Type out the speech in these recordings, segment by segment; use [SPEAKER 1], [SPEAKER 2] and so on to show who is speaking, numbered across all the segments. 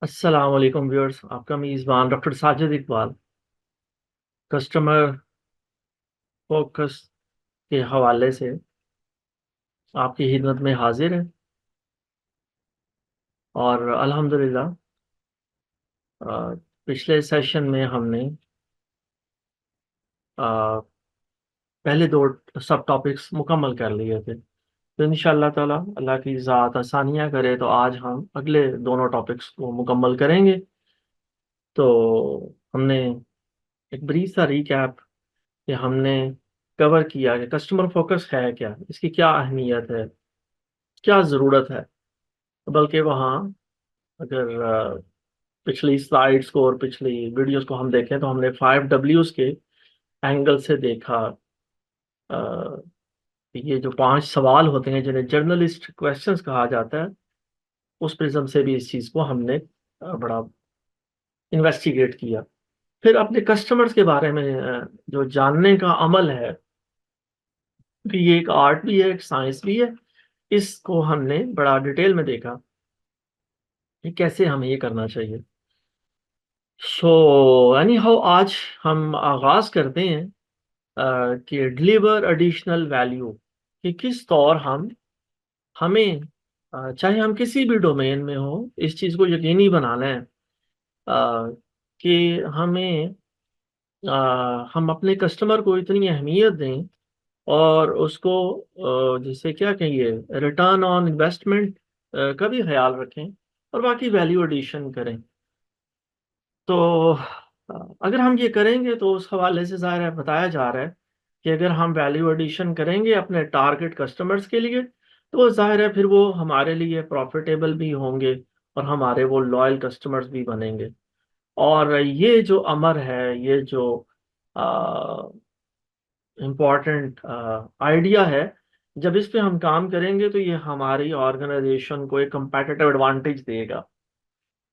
[SPEAKER 1] अस्सलाम वालेकुम व्यूअर्स, आपका मेज़बान doctor Sajid Iqbal customer focus के हवाले से आपकी खिदमत में हाजिर है। और अल्हम्दुलिल्लाह अ, पिछले सेशन में हमने अ, पहले दो सब टॉपिक्स मुकम्मल कर लिए थे। तो इंशाअल्लाह ताला अल्लाह की ज़ात आसानियाँ करे तो आज हम अगले दोनों टॉपिक्स को मुकम्मल करेंगे। तो हमने एक ब्रीफ सा रिकैप कि हमने कवर किया कि कस्टमर फोकस है क्या, इसकी क्या अहमियत है, क्या ज़रूरत है। बल्कि वहाँ अगर पिछली स्लाइड्स को और पिछली वीडियोस को हम देखें तो हमने 5 Ws के एंगल से देखा। अ, ये जो 5 सवाल होते हैं जिन्हें जर्नलिस्ट क्वेश्चंस कहा जाता है, उस प्रिज्म से भी इस चीज़ को हमने बड़ा इन्वेस्टिगेट किया। फिर अपने कस्टमर्स के बारे में जो जानने का अमल है, कि ये एक आर्ट भी है, एक साइंस भी है, इसको हमने बड़ा डिटेल में देखा कि कैसे हमें ये करना चाहिए। सो एनी हाउ आज हम आगाज करते हैं कि डिलीवर एडिशनल वैल्यू, कि किस तौर हमें चाहे हम किसी भी डोमेन में हो, इस चीज़ को यकीनी बनाना है कि हम अपने कस्टमर को इतनी अहमियत दें और उसको जिसे क्या कहिए, रिटर्न ऑन इन्वेस्टमेंट का भी ख्याल रखें और बाकी वैल्यू एडिशन करें। तो अगर हम ये करेंगे तो उस हवाले से ज़ाहिर है बताया जा रहा है कि अगर हम वैल्यू एडिशन करेंगे अपने टारगेट कस्टमर्स के लिए, तो वो ज़ाहिर है फिर वो हमारे लिए प्रॉफिटेबल भी होंगे और हमारे वो लॉयल कस्टमर्स भी बनेंगे। और ये जो अमर है, ये जो इम्पॉर्टेंट आइडिया है, जब इस पे हम काम करेंगे तो ये हमारी ऑर्गेनाइजेशन को एक competitive एडवांटेज देगा।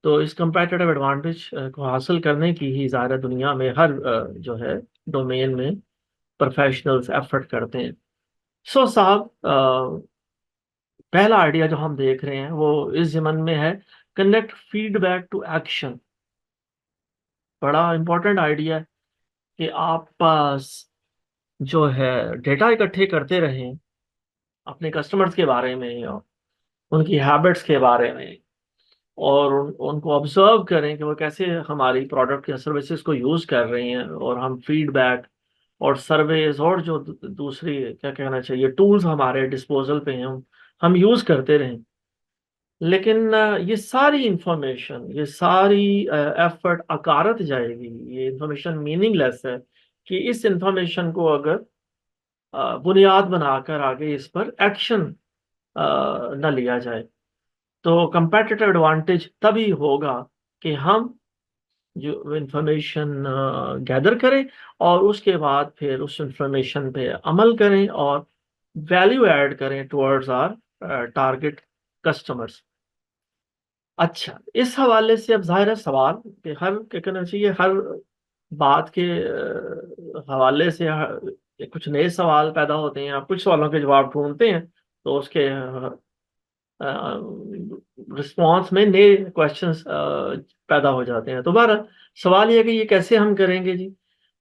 [SPEAKER 1] तो इस competitive एडवांटेज को हासिल करने की ही ज़ाहिर है दुनिया में हर जो है डोमेन में प्रोफेशनल्स एफर्ट करते हैं। सो साहब, पहला आइडिया जो हम देख रहे हैं वो इस ज़मन में है, कनेक्ट फीडबैक टू एक्शन। बड़ा इंपॉर्टेंट आइडिया है कि आप पास जो है डेटा इकट्ठे करते रहें अपने कस्टमर्स के बारे में और उनकी हैबिट्स के बारे में, और उनको ऑब्जर्व करें कि वो कैसे हमारी प्रोडक्ट या सर्विसेज को यूज़ कर रही हैं, और हम फीडबैक और सर्वेज और जो दूसरी क्या कहना चाहिए टूल्स हमारे डिस्पोजल पे हैं हम यूज़ करते रहें। लेकिन ये सारी इंफॉर्मेशन, ये सारी एफर्ट अकारत जाएगी, ये इंफॉर्मेशन मीनिंगलेस है कि इस इंफॉर्मेशन को अगर बुनियाद बनाकर आगे इस पर एक्शन न लिया जाए। तो कंपेटिटिव एडवांटेज तभी होगा कि हम जो इंफॉर्मेशन गैदर करें और उसके बाद फिर उस इंफॉर्मेशन पे अमल करें और वैल्यू ऐड करें टुवर्ड्स आवर टारगेट कस्टमर्स। अच्छा, इस हवाले से अब जाहिर है सवाल कि हर क्या कहना चाहिए, हर बात के हवाले से कुछ नए सवाल पैदा होते हैं, आप कुछ सवालों के जवाब ढूंढते हैं तो उसके रिस्पॉन्स में नए क्वेश्चंस पैदा हो जाते हैं। तो बहरहाल सवाल ये है कि ये कैसे हम करेंगे जी।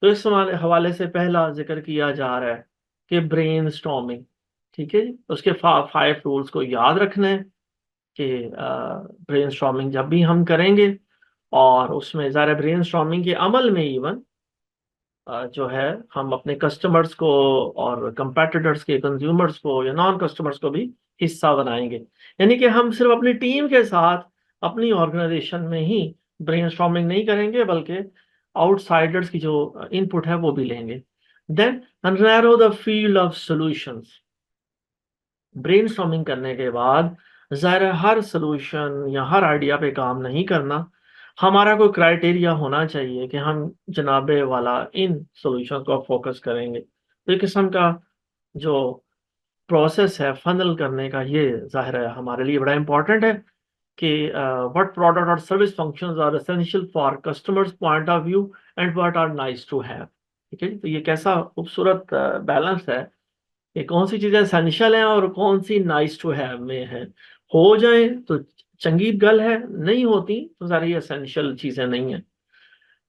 [SPEAKER 1] तो इस सवाल हवाले से पहला जिक्र किया जा रहा है कि ब्रेन स्टॉर्मिंग। ठीक है जी, उसके 5 रूल्स को याद रखना है कि ब्रेन स्टॉर्मिंग जब भी हम करेंगे, और उसमें ज़रा ब्रेन स्टॉर्मिंग के अमल में इवन जो है हम अपने कस्टमर्स को और कंपेटिटर्स के कंज्यूमर्स को या नॉन कस्टमर्स को भी हिस्सा बनाएंगे। यानी कि हम सिर्फ अपनी टीम के साथ अपनी ऑर्गेनाइजेशन में ही ब्रेनस्टॉर्मिंग नहीं करेंगे, बल्कि आउटसाइडर्स की जो इनपुट है वो भी लेंगे। Then narrow the field of solutions. Brainstorming करने के बाद ज़ाहिर है हर सॉल्यूशन या हर आइडिया पे काम नहीं करना, हमारा कोई क्राइटेरिया होना चाहिए कि हम जनाबे वाला इन सॉल्यूशन को फोकस करेंगे। तो एक किस्म का जो प्रोसेस है फनल करने का, ये ज़ाहिर है हमारे लिए बड़ा इंपॉर्टेंट है कि व्हाट प्रोडक्ट और service functions are essential for customers point of view and what are nice to have. ठीक है जी, तो ये कैसा खूबसूरत बैलेंस है कि कौन सी चीज़ें एसेंशियल हैं और कौन सी नाइस टू हैव में है। हो जाए तो चंगी गल है, नहीं होती तो सारी एसेंशियल चीजें नहीं है।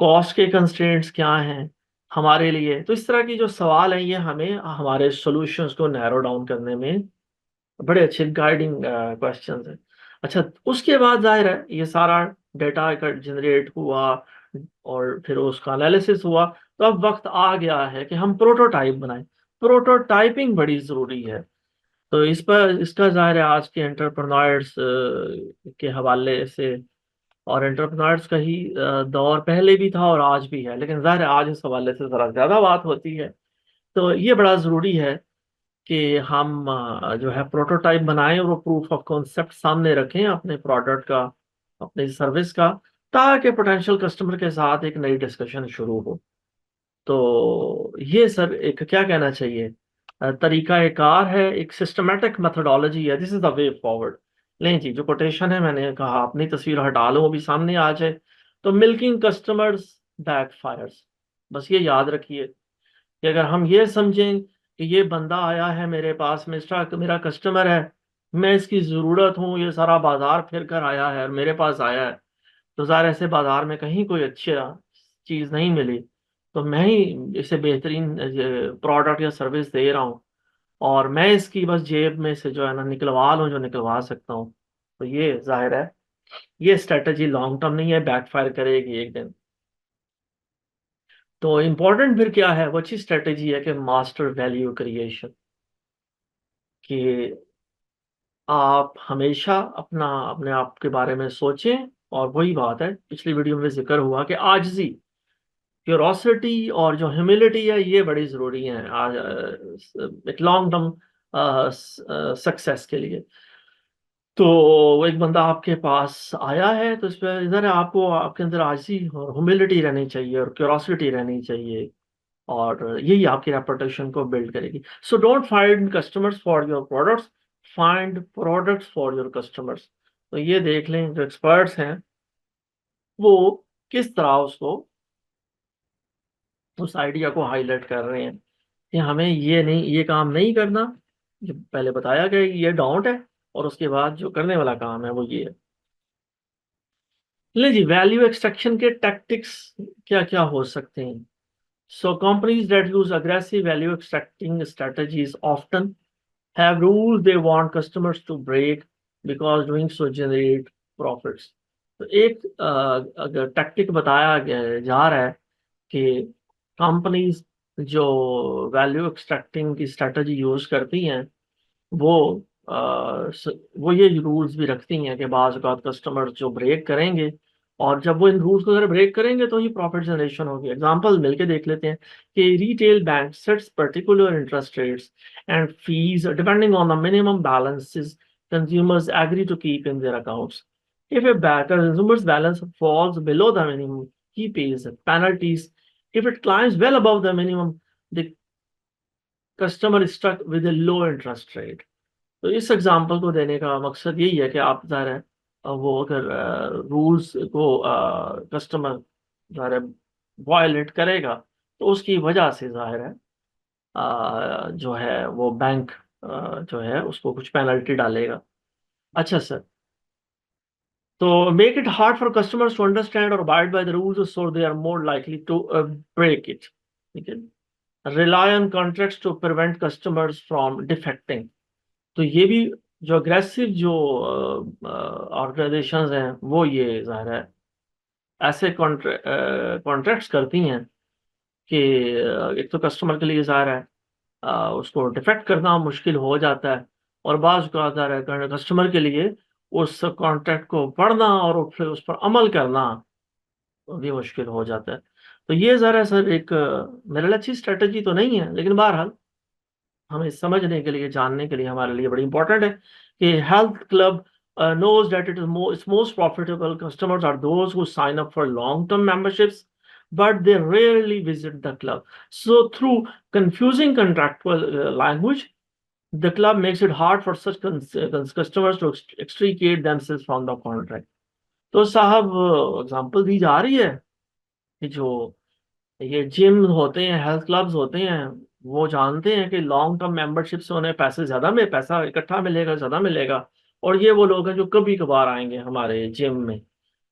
[SPEAKER 1] कॉस्ट के कंस्ट्रेंट्स क्या हैं हमारे लिए, तो इस तरह की जो सवाल हैं ये हमें हमारे सॉल्यूशंस को नैरो डाउन करने में बड़े अच्छे गाइडिंग क्वेश्चंस हैं। अच्छा, उसके बाद जाहिर है ये सारा डेटा जनरेट हुआ और फिर उसका एनालिसिस हुआ, तो अब वक्त आ गया है कि हम प्रोटोटाइप बनाएं। प्रोटोटाइपिंग बड़ी ज़रूरी है। तो इस पर इसका जाहिर है आज के एंटरप्रेन्योर्स के हवाले से, और एंटरप्रेन्योर्स का ही दौर पहले भी था और आज भी है, लेकिन जाहिर है आज इस हवाले से ज़रा ज़्यादा बात होती है। तो ये बड़ा ज़रूरी है कि हम जो है प्रोटोटाइप बनाएं और वो प्रूफ ऑफ कॉन्सेप्ट सामने रखें अपने प्रोडक्ट का, अपनी सर्विस का, ताकि पोटेंशियल कस्टमर के साथ एक नई डिस्कशन शुरू हो। तो ये सर एक क्या कहना चाहिए, तरीका एक कार है, एक सिस्टमेटिक मेथोडोलॉजी है, this is the way forward. लें जी, जो कोटेशन है मैंने कहा अपनी तस्वीर हटा लो वो भी सामने आ जाए। तो मिल्किंग कस्टमर्स बैकफायर्स, बस ये याद रखिए कि अगर हम ये समझें कि ये बंदा आया है मेरे पास, मिस्टर मेरा कस्टमर है, मैं इसकी ज़रूरत हूँ, ये सारा बाजार फिर कर आया है और मेरे पास आया है, तो ज़ाहिर ऐसे बाजार में कहीं कोई अच्छी चीज़ नहीं मिली, तो मैं ही इसे बेहतरीन प्रोडक्ट या सर्विस दे रहा हूँ, और मैं इसकी बस जेब में से जो है ना निकलवा लूँ जो निकलवा सकता हूँ, तो ये जाहिर है ये स्ट्रेटजी लॉन्ग टर्म नहीं है, बैकफायर करेगी एक दिन। तो इम्पोर्टेंट फिर क्या है, वो अच्छी स्ट्रेटेजी है कि मास्टर वैल्यू क्रिएशन, कि आप हमेशा अपने आप के बारे में सोचें। और वही बात है पिछली वीडियो में जिक्र हुआ कि आजिज़ी, क्यूरोसिटी और जो ह्यूमिलिटी है ये बड़ी ज़रूरी है आज एक लॉन्ग टर्म सक्सेस के लिए। तो वो एक बंदा आपके पास आया है तो इस पर इधर है, आपको आपके अंदर आजिज़ी और ह्यूमिलिटी रहनी चाहिए और क्यूरोसिटी रहनी चाहिए, और यही आपकी रेपुटेशन को बिल्ड करेगी। So don't find customers for your products, find products for your customers. तो ये देख लें जो एक्सपर्ट्स हैं वो किस तरह उसको उस आइडिया को हाईलाइट कर रहे हैं कि हमें ये नहीं, ये काम नहीं करना जो पहले बताया गया, ये डोंट है, और उसके बाद जो करने वाला काम है वो ये है। ले जी, वैल्यू एक्सट्रैक्शन के टैक्टिक्स क्या क्या हो सकते हैं। So companies that use aggressive value extracting strategies often have rules they want customers to break because doing so generate profits. तो एक अगर टैक्टिक बताया जा रहा है कि कंपनीज जो वैल्यू एक्सट्रैक्टिंग की स्ट्रेटजी यूज करती हैं वो वो ये रूल्स भी रखती हैं कि बाज़ औक़ात कस्टमर जो ब्रेक करेंगे, और जब वो इन रूल्स को अगर ब्रेक करेंगे तो ही प्रॉफिट जनरेशन होगी। एग्जांपल मिलके देख लेते हैं कि retail bank sets particular interest rates and fees depending on the minimum balances consumers agree to keep in their accounts. If a consumer's balance falls below the minimum, he pays penalties. If it climbs well above the minimum, the customer is stuck with a low interest rate. तो इस example को देने का मकसद यही है कि आप ज़ाहिर है वो अगर रूल्स को कस्टमर ज़ाहिर है वायलेट करेगा तो उसकी वजह से ज़ाहिर है जो है वो बैंक जो है उसको कुछ पेनल्टी डालेगा। अच्छा सर, तो make it hard for customers to understand और abide by the rules so they are more likely to break it. ठीक है, rely on contracts to prevent customers from defecting. तो ये भी जो अग्रेसिव जो ऑर्गेनाइजेशंस हैं वो ये ज़ाहिर है ऐसे कॉन्ट्रैक्ट्स करती हैं कि एक तो कस्टमर के लिए ज़ाहिर है उसको डिफेक्ट करना मुश्किल हो जाता है, और बाज़ का ज़ाहिर है कस्टमर के लिए उस कॉन्ट्रैक्ट को पढ़ना और फिर उस पर अमल करना भी मुश्किल हो जाता है। तो ये ज़रा सर एक मेरे लिए अच्छी स्ट्रेटजी तो नहीं है, लेकिन बहरहाल हमें समझने के लिए, जानने के लिए हमारे लिए बड़ी इंपॉर्टेंट है कि health club knows that its most profitable customers are those who sign up for long-term memberships, but they rarely visit the club. So through confusing contractual language, the club makes it hard for such customers to extricate themselves from the contract. तो साहब example दी जा रही है कि जो ये gym होते हैं, हेल्थ क्लब्स होते हैं, वो जानते हैं कि लॉन्ग टर्म मेंबरशिप से उन्हें पैसे ज्यादा में पैसा इकट्ठा मिलेगा, ज्यादा मिलेगा, और ये वो लोग हैं जो कभी कभार आएंगे हमारे जिम में।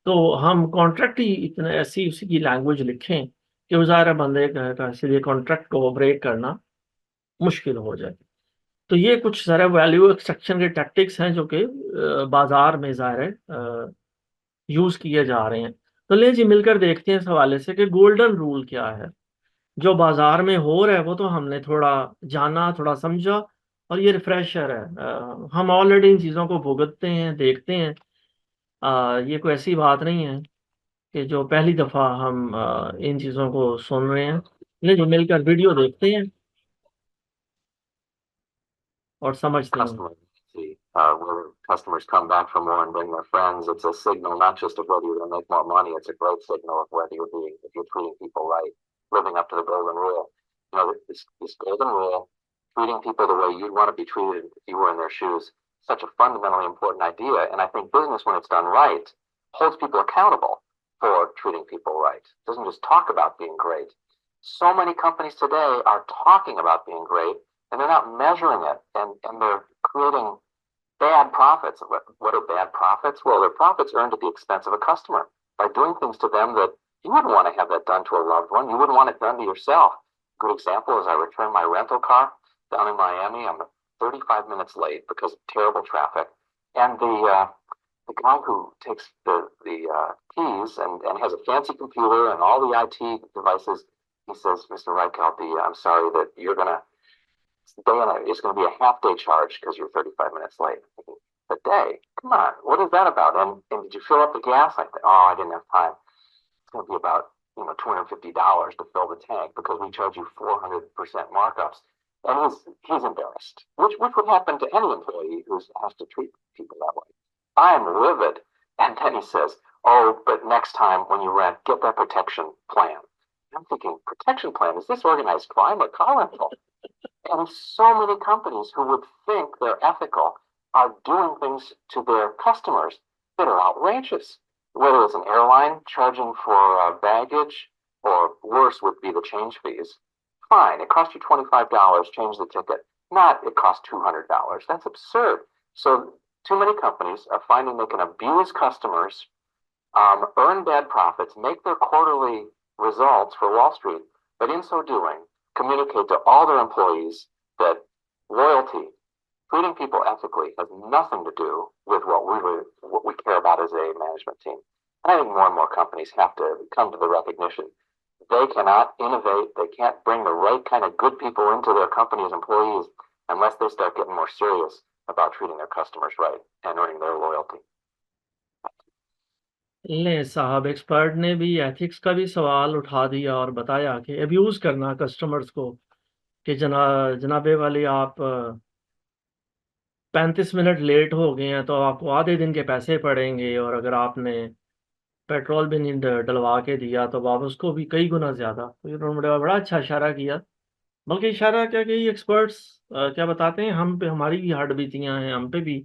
[SPEAKER 1] तो हम कॉन्ट्रैक्ट ही इतने ऐसी उसी की लैंग्वेज लिखें कि वो ज़ाहिर है बंदे का इसलिए कॉन्ट्रैक्ट को ब्रेक करना मुश्किल हो जाए। तो ये कुछ सारे वैल्यू एक्सट्रैक्शन के टैक्टिक्स हैं जो कि बाजार में ज़ाहिर है यूज किए जा रहे हैं। तो ले जी मिलकर देखते हैं इस हवाले से कि गोल्डन रूल क्या है। जो बाजार में हो रहा है वो तो हमने थोड़ा जाना, थोड़ा समझा, और ये रिफ्रेशर है। हम ऑलरेडी इन चीज़ों को भुगतते हैं, देखते हैं। ये कोई ऐसी बात नहीं है कि जो पहली दफ़ा हम इन चीज़ों को सुन रहे हैं। ले जी मिलकर वीडियो देखते हैं और समझते हैं।
[SPEAKER 2] Customer loyalty, where customers come back for more and bring their friends. It's a signal not just of whether you're going to make more money. It's a great signal of whether if you're treating people right, living up to the golden rule. You know, this golden rule, treating people the way you'd want to be treated if you were in their shoes, such a fundamentally important idea. And I think business, when it's done right, holds people accountable for treating people right. It doesn't just talk about being great. So many companies today are talking about being great, and they're not measuring it, and they're creating bad profits. What are bad profits? Well, they're profits earned at the expense of a customer by doing things to them that you wouldn't want to have that done to a loved one. You wouldn't want it done to yourself. A good example is I returned my rental car down in Miami. I'm 35 minutes late because of terrible traffic, and the guy who takes the keys and has a fancy computer and all the IT devices, he says, "Mr. Reichelt, I'm sorry that you're gonna it's going to be a half day charge because you're 35 minutes late." A day? Come on, what is that about? And did you fill up the gas? I think, oh, I didn't have time. It's going to be about $250 to fill the tank because we charge you 400% markups. And he's embarrassed, which would happen to any employee who has to treat people that way. I'm livid. And then he says, "Oh, but next time when you rent, get that protection plan." I'm thinking, protection plan? Is this organized crime or car rental? And so many companies who would think they're ethical are doing things to their customers that are outrageous. Whether it's an airline charging for baggage, or worse would be the change fees. Fine, it cost you $25, change the ticket. Not it cost $200. That's absurd. So too many companies are finding they can abuse customers, earn bad profits, make their quarterly results for Wall Street, but in so doing, communicate to all their employees that loyalty, treating people ethically, has nothing to do with what we care about as a management team. And I think more and more companies have to come to the recognition they cannot innovate, they can't bring the right kind of good people into their company as employees unless they start getting more serious about treating their customers right and earning their loyalty.
[SPEAKER 1] ले साहब, expert ने भी ethics का भी सवाल उठा दिया और बताया कि अब्यूज करना कस्टमर्स को, कि जनाबे वाले आप 35 मिनट लेट हो गए हैं तो आपको आधे दिन के पैसे पड़ेंगे, और अगर आपने पेट्रोल भी नहीं डलवा के दिया तो आप उसको भी कई गुना ज़्यादा। तो इन्होंने बड़ा अच्छा इशारा किया। बल्कि इशारा क्या कि एक्सपर्ट्स क्या बताते हैं, हम पे हमारी भी हार्ट बीतियाँ हैं, हम पे भी,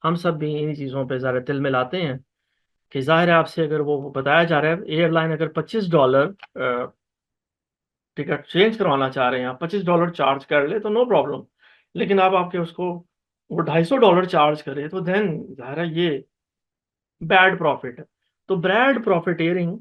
[SPEAKER 1] हम सब भी इन चीज़ों पे ज़रा तिल मिलाते हैं कि ज़ाहिर है आपसे अगर वो बताया जा रहा है एयरलाइन अगर $25 टिकट चेंज करवाना चाह रहे हैं, आप $25 चार्ज कर ले तो नो प्रॉब्लम। लेकिन आप आपके उसको वो $250 चार्ज करे तो देन ज़ाहिर है ये बैड प्रॉफिट है। तो बैड प्रॉफिटेयरिंग